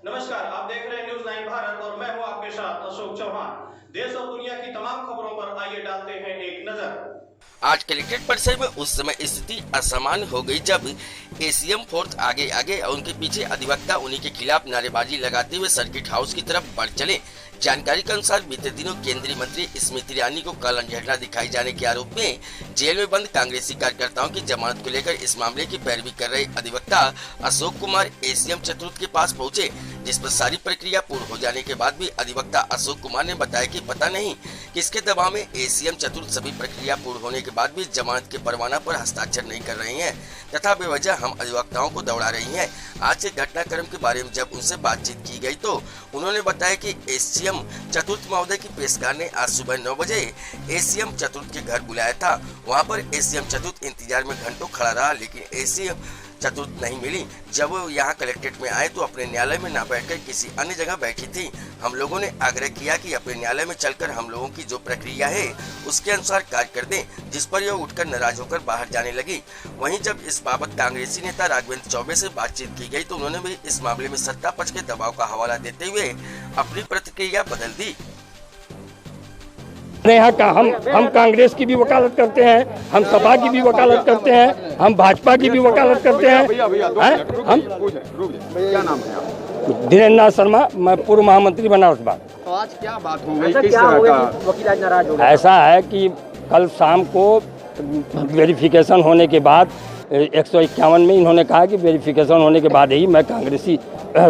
नमस्कार, आप देख रहे हैं न्यूज़ 9 भारत और मैं हूं आपके साथ अशोक चौहान। देश और दुनिया की तमाम खबरों पर आइए डालते हैं एक नजर। आज कलेक्ट्रेट परिसर में उस समय स्थिति असामान्य हो गई जब एसीएम फोर्स आगे आगे और उनके पीछे अधिवक्ता उन्हीं के खिलाफ नारेबाजी लगाते हुए सर्किट हाउस की तरफ बढ़ चले। जानकारी के अनुसार बीते दिनों केंद्रीय मंत्री स्मृति ईरानी को काला झंडा दिखाई जाने के आरोप में जेल में बंद कांग्रेसी कार्यकर्ताओं की जमानत को लेकर इस मामले की पैरवी कर रहे अधिवक्ता अशोक कुमार एसीएम चतुर्थ के पास पहुंचे, जिस पर सारी प्रक्रिया पूर्ण हो जाने के बाद भी अधिवक्ता अशोक कुमार ने बताया कि पता नहीं किसके दबाव में एसीएम चतुर्थ सभी प्रक्रिया पूर्ण होने के बाद भी जमानत के परवाना पर हस्ताक्षर नहीं कर रहे हैं तथा बेवजह हम अधिवक्ताओं को दौड़ा रही हैं। आज से घटनाक्रम के बारे में जब उनसे बातचीत की गई तो उन्होंने बताया कि एसीएम चतुर्थ महोदय की पेशकार ने आज सुबह 9 बजे एसीएम चतुर्थ के घर बुलाया था। वहां पर एसीएम चतुर्थ इंतजार में घंटों खड़ा रहा, लेकिन एसीएम चतुर्थ नहीं मिली। जब वो यहाँ कलेक्ट्रेट में आए तो अपने न्यायालय में न बैठकर किसी अन्य जगह बैठी थी। हम लोगों ने आग्रह किया कि अपने न्यायालय में चलकर हम लोगों की जो प्रक्रिया है उसके अनुसार कार्य कर दें, जिस पर यह उठकर नाराज होकर बाहर जाने लगी। वहीं जब इस बाबत कांग्रेसी नेता राघवेंद्र चौबे से बातचीत की गई तो उन्होंने भी इस मामले में सत्ता पक्ष के दबाव का हवाला देते हुए अपनी प्रतिक्रिया बदल दी। यहाँ का हम कांग्रेस की भी वकालत करते हैं, हम सपा की भी वकालत करते हैं, हम भाजपा की भी वकालत करते हैं। हम क्या नाम है आप? धीरेन्द्र नाथ शर्मा, मैं पूर्व महामंत्री बनारस बाग। तो आज क्या बात हो गई, किस तरह का वकील आज नाराज हो गए? ऐसा है कि कल शाम को वेरिफिकेशन होने के बाद 151 में इन्होंने कहा कि वेरिफिकेशन होने के बाद ही मैं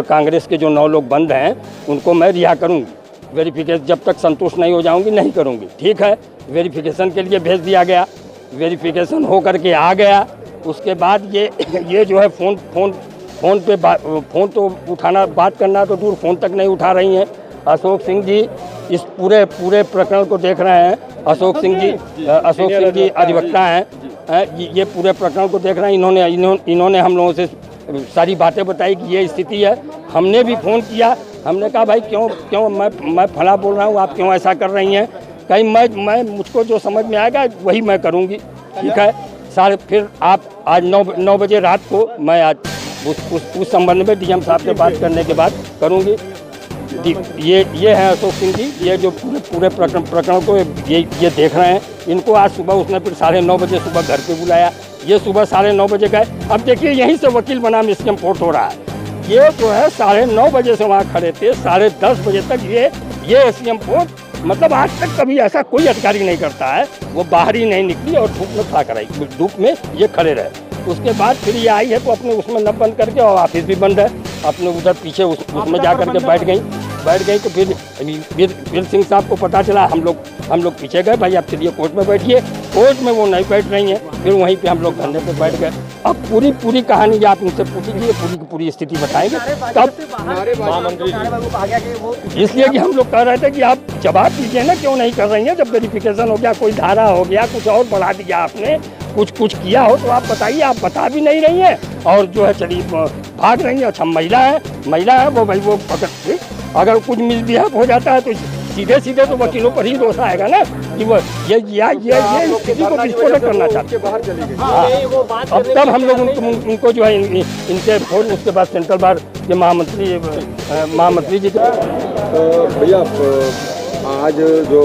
कांग्रेस के जो 9 लोग बंद हैं उनको मैं रिहा करूँगी। वेरिफिकेशन जब तक संतुष्ट नहीं हो जाऊंगी नहीं करूंगी। ठीक है, वेरिफिकेशन के लिए भेज दिया गया, वेरिफिकेशन हो करके आ गया। उसके बाद ये जो है फ़ोन पे फ़ोन तो उठाना, बात करना तो दूर, फ़ोन तक नहीं उठा रही हैं। अशोक सिंह जी इस पूरे प्रकरण को देख रहे हैं। अशोक सिंह जी अधिवक्ता हैं, ये पूरे प्रकरण को देख रहे हैं। इन्होंने हम लोगों से सारी बातें बताई कि ये स्थिति है। हमने भी फ़ोन किया, हमने कहा भाई क्यों मैं फला बोल रहा हूँ, आप क्यों ऐसा कर रही हैं? कहीं मैं मुझको जो समझ में आएगा वही मैं करूँगी। ठीक है, फिर आप आज 9 बजे रात को मैं आज उस संबंध में डीएम साहब से बात करने के बाद करूँगी। ये हैं अशोक सिंह जी, ये जो पूरे प्रकरण को ये देख रहे हैं। इनको आज सुबह उसने फिर 9:30 बजे सुबह घर पे बुलाया, ये सुबह 9:30 बजे गए। अब देखिए यहीं से वकील बनाम एसीएम फोर्स हो रहा है। ये जो है 9:30 बजे से वहाँ खड़े थे, 10:30 बजे तक ये एसीएम फोर्स, मतलब आज तक कभी ऐसा कोई अधिकारी नहीं करता है। वो बाहर ही नहीं निकली और धूप में खड़ा कराई, धूप में ये खड़े रहे। उसके बाद फिर ये आई है तो अपने उसमें नब बंद करके, और ऑफिस भी बंद है, अपने उधर पीछे उसमें जा करके बैठ गई। तो फिर सिंह साहब को पता चला, हम लोग पीछे गए, भाई आप चलिए कोर्ट में बैठिए। कोर्ट में वो नहीं बैठ रही हैं, फिर वहीं पे हम लोग धरने पे बैठ गए। अब पूरी कहानी आप उनसे पूछिए, पूरी स्थिति बताएंगे तब। इसलिए कि हम लोग कह रहे थे कि आप जवाब दीजिए ना, क्यों नहीं कर रही हैं? जब वेरिफिकेशन हो गया, कोई धारा हो गया, कुछ और बढ़ा दिया आपने, कुछ किया हो तो आप बताइए। आप बता भी नहीं रही हैं और जो है चलिए भाग रही हैं। अच्छा, महिला है वो भाई, वो अगर कुछ मिसबिहेव हो जाता है तो सीधे तो वकीलों पर ही दोष आएगा ना कि वो ये स्थिति को विस्फोट करना चाहते हैं। अब तब हम लोग उनको जो है इनके फोन, उसके बाद सेंट्रल बार के महामंत्री जी के। भैया आज जो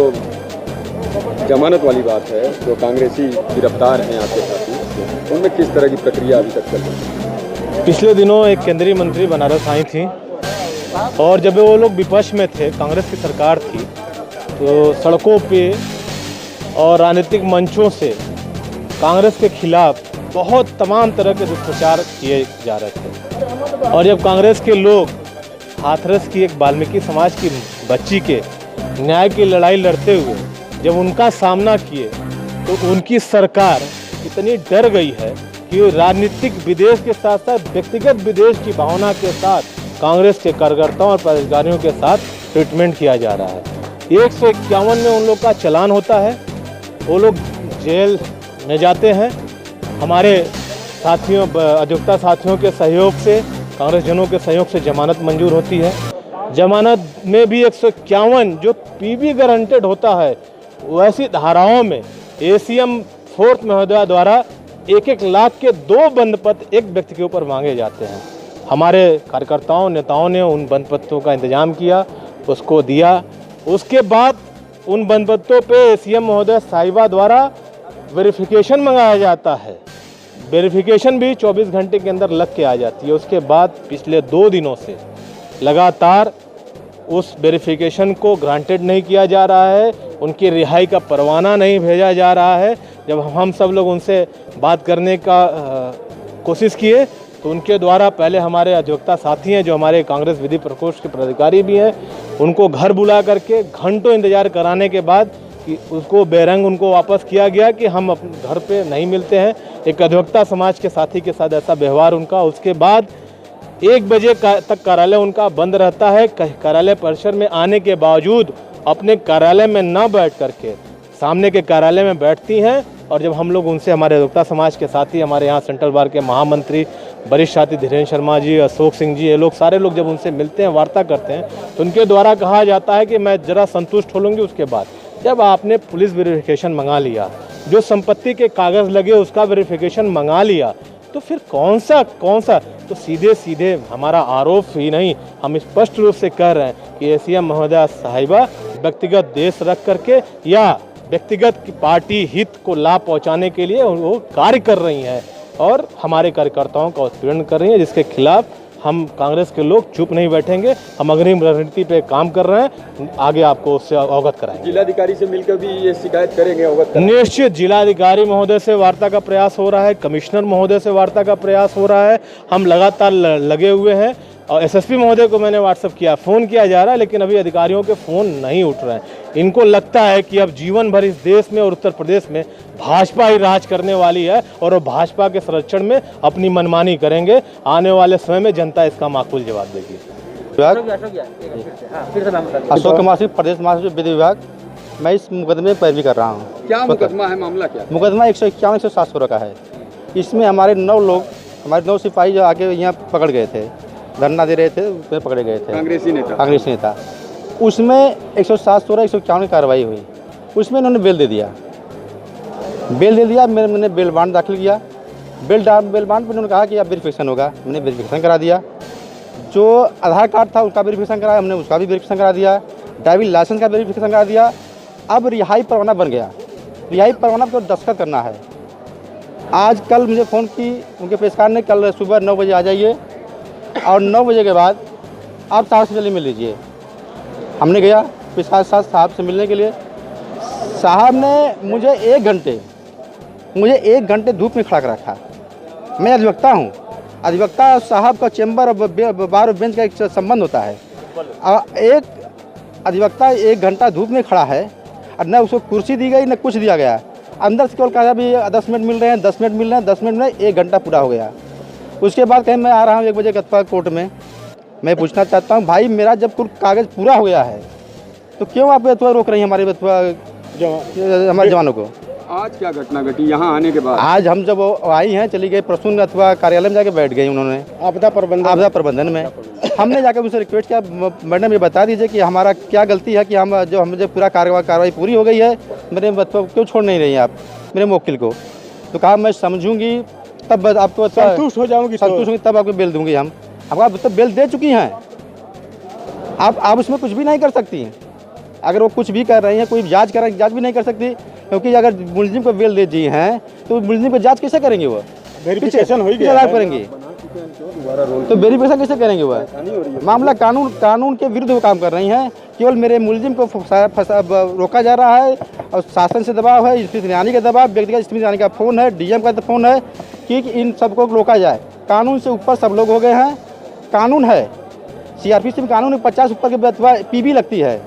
जमानत वाली बात है, जो कांग्रेसी गिरफ्तार हैं आपके साथी, उनमें किस तरह की प्रक्रिया अभी तक चल रही है? पिछले दिनों एक केंद्रीय मंत्री बनारस आई थी और जब वो लोग विपक्ष में थे, कांग्रेस की सरकार थी, तो सड़कों पे और राजनीतिक मंचों से कांग्रेस के खिलाफ बहुत तमाम तरह के दुष्प्रचार किए जा रहे थे। और जब कांग्रेस के लोग हाथरस की एक वाल्मीकि समाज की बच्ची के न्याय की लड़ाई लड़ते हुए जब उनका सामना किए तो उनकी सरकार इतनी डर गई है कि राजनीतिक विदेश के साथ साथ व्यक्तिगत विदेश की भावना के साथ कांग्रेस के कार्यकर्ताओं और पदाधिकारियों के साथ ट्रीटमेंट किया जा रहा है। 151 में उन लोग का चालान होता है, वो लोग जेल में जाते हैं। हमारे साथियों, अधिवक्ता साथियों के सहयोग से, कांग्रेस जनों के सहयोग से जमानत मंजूर होती है। जमानत में भी 151 जो पीबी गारंटेड होता है, वैसी धाराओं में एसीएम फोर्स महोदया द्वारा 1-1 लाख के 2 बंद पत्र एक व्यक्ति के ऊपर मांगे जाते हैं। हमारे कार्यकर्ताओं नेताओं ने उन बंद पत्रों का इंतजाम किया, उसको दिया। उसके बाद उन बंद पत्रों पे सीएम महोदय साहिबा द्वारा वेरिफिकेशन मंगाया जाता है। वेरिफिकेशन भी 24 घंटे के अंदर लग के आ जाती है। उसके बाद पिछले 2 दिनों से लगातार उस वेरिफिकेशन को ग्रांटेड नहीं किया जा रहा है, उनकी रिहाई का परवाना नहीं भेजा जा रहा है। जब हम सब लोग उनसे बात करने का कोशिश किए तो उनके द्वारा पहले हमारे अधिवक्ता साथी हैं जो हमारे कांग्रेस विधि प्रकोष्ठ के पदाधिकारी भी हैं, उनको घर बुला करके घंटों इंतजार कराने के बाद कि उसको बेरंग उनको वापस किया गया कि हम अपने घर पे नहीं मिलते हैं। एक अधिवक्ता समाज के साथी के साथ ऐसा व्यवहार उनका। उसके बाद 1 बजे तक कार्यालय उनका बंद रहता है। कार्यालय परिसर में आने के बावजूद अपने कार्यालय में न बैठ करके सामने के कार्यालय में बैठती हैं। और जब हम लोग उनसे, हमारे अधिवक्ता समाज के साथी, हमारे यहाँ सेंट्रल बार के महामंत्री वरिष्ठ साथी धीरेन्द्र शर्मा जी, अशोक सिंह जी, ये लोग सारे लोग जब उनसे मिलते हैं, वार्ता करते हैं, तो उनके द्वारा कहा जाता है कि मैं ज़रा संतुष्ट हो लूँगी। उसके बाद जब आपने पुलिस वेरिफिकेशन मंगा लिया, जो संपत्ति के कागज़ लगे उसका वेरिफिकेशन मंगा लिया, तो फिर कौन सा तो सीधे हमारा आरोप ही नहीं, हम स्पष्ट रूप से कह रहे हैं कि सीएम महोदया साहिबा व्यक्तिगत देश रख करके या व्यक्तिगत पार्टी हित को लाभ पहुंचाने के लिए वो कार्य कर रही हैं और हमारे कार्यकर्ताओं का उत्पीड़न कर रही हैं, जिसके खिलाफ हम कांग्रेस के लोग चुप नहीं बैठेंगे। हम अग्रिम रणनीति पे काम कर रहे हैं, आगे आपको उससे अवगत कराएंगे। जिलाधिकारी से मिलकर भी ये शिकायत करेंगे, अवगत करेंगे। निश्चित जिलाधिकारी महोदय से वार्ता का प्रयास हो रहा है, कमिश्नर महोदय से वार्ता का प्रयास हो रहा है। हम लगातार लगे हुए हैं और एसएसपी महोदय को मैंने व्हाट्सएप किया, फ़ोन किया जा रहा है, लेकिन अभी अधिकारियों के फ़ोन नहीं उठ रहे हैं। इनको लगता है कि अब जीवन भर इस देश में और उत्तर प्रदेश में भाजपा ही राज करने वाली है और वो भाजपा के संरक्षण में अपनी मनमानी करेंगे। आने वाले समय में जनता इसका माकूल जवाब देगी। अशोक कुमार सिंह, प्रदेश महासचिव विधि विभाग। मैं इस मुकदमे में पैरवी कर रहा हूँ। क्या मुकदमा है, मामला क्या? मुकदमा 151-107 का है। इसमें हमारे 9 लोग, हमारे 9 सिपाही जो आके यहाँ पकड़ गए थे, धरना दे रहे थे, उसमें पकड़े गए थे, कांग्रेसी नेता। उसमें 107-151 की कार्रवाई हुई। उसमें इन्होंने बेल दे दिया। मैंने बेल बांड दाखिल किया। बेल बांड पर उन्होंने कहा कि अब वेरिफिकेशन होगा। मैंने वेरिफिकेशन करा दिया। जो आधार कार्ड था उसका वेरिफिकेशन कराया, हमने उसका भी वेरिफिकेशन करा दिया। ड्राइविंग लाइसेंस का वेरिफिकेशन करा दिया। अब रिहाई परवाना बन गया। रिहाई परवाना पर दस्तखत करना है। आज कल मुझे फ़ोन की उनके पेशकार ने, कल सुबह 9 बजे आ जाइए और 9 बजे के बाद आप साहब से जल्दी मिल लीजिए। हमने गया पेशकार साहब से मिलने के लिए। साहब ने मुझे 1 घंटे धूप में खड़ा कर रखा। मैं अधिवक्ता हूँ। अधिवक्ता साहब का चैम्बर और बार और बेंच का एक संबंध होता है। एक अधिवक्ता 1 घंटा धूप में खड़ा है और न उसको कुर्सी दी गई न कुछ दिया गया। अंदर से केवल कहा अभी 10 मिनट मिल रहे हैं, 10 मिनट मिल रहे हैं, 10 मिनट में 1 घंटा पूरा हो गया। उसके बाद कहीं मैं आ रहा हूँ 1 बजे के कोर्ट में। मैं पूछना चाहता हूँ, भाई मेरा जब कागज़ पूरा हो गया है तो क्यों आप रोक रही हैं हमारे जवानों को? आज क्या घटना घटी यहाँ आने के बाद? आज हम जब आई हैं, चली गई प्रसून अथवा कार्यालय में जाके बैठ गई उन्होंने, आपदा प्रबंधन में। हमने जाकर उनसे रिक्वेस्ट किया, मैडम ये बता दीजिए कि हमारा क्या गलती है कि मुझे पूरा कार्रवाई पूरी हो गई है, मेरे क्यों छोड़ नहीं रही आप मेरे मुवक्किल को? तो कहा मैं समझूंगी तब आपको संतुष्ट हो जाऊंगी, तब आपको बेल दूंगी। हम आपको तो बेल दे चुकी हैं, आप उसमें कुछ भी नहीं कर सकती। अगर वो कुछ भी कर रही हैं, कोई जांच कर रही है, जांच भी नहीं कर सकती, क्योंकि अगर मुलजिम को बेल दे दी हैं तो मुलजिम को जांच कैसे करेंगे? वो वेरिफिकेशन हो गया करेंगे तो वेरिफिकेशन कैसे करेंगे? वो मामला कानून के विरुद्ध वो काम कर रही हैं। केवल मेरे मुलजिम को रोका जा रहा है और शासन से दबाव है, स्मृति ईरानी का दबाव, व्यक्तिगत स्मृति ईरानी का फ़ोन है, डीएम का फ़ोन है कि इन सबको रोका जाए। कानून से ऊपर सब लोग हो गए हैं। कानून है, सीआरपीसी में कानून 50 ऊपर के अथवा पीबी लगती है।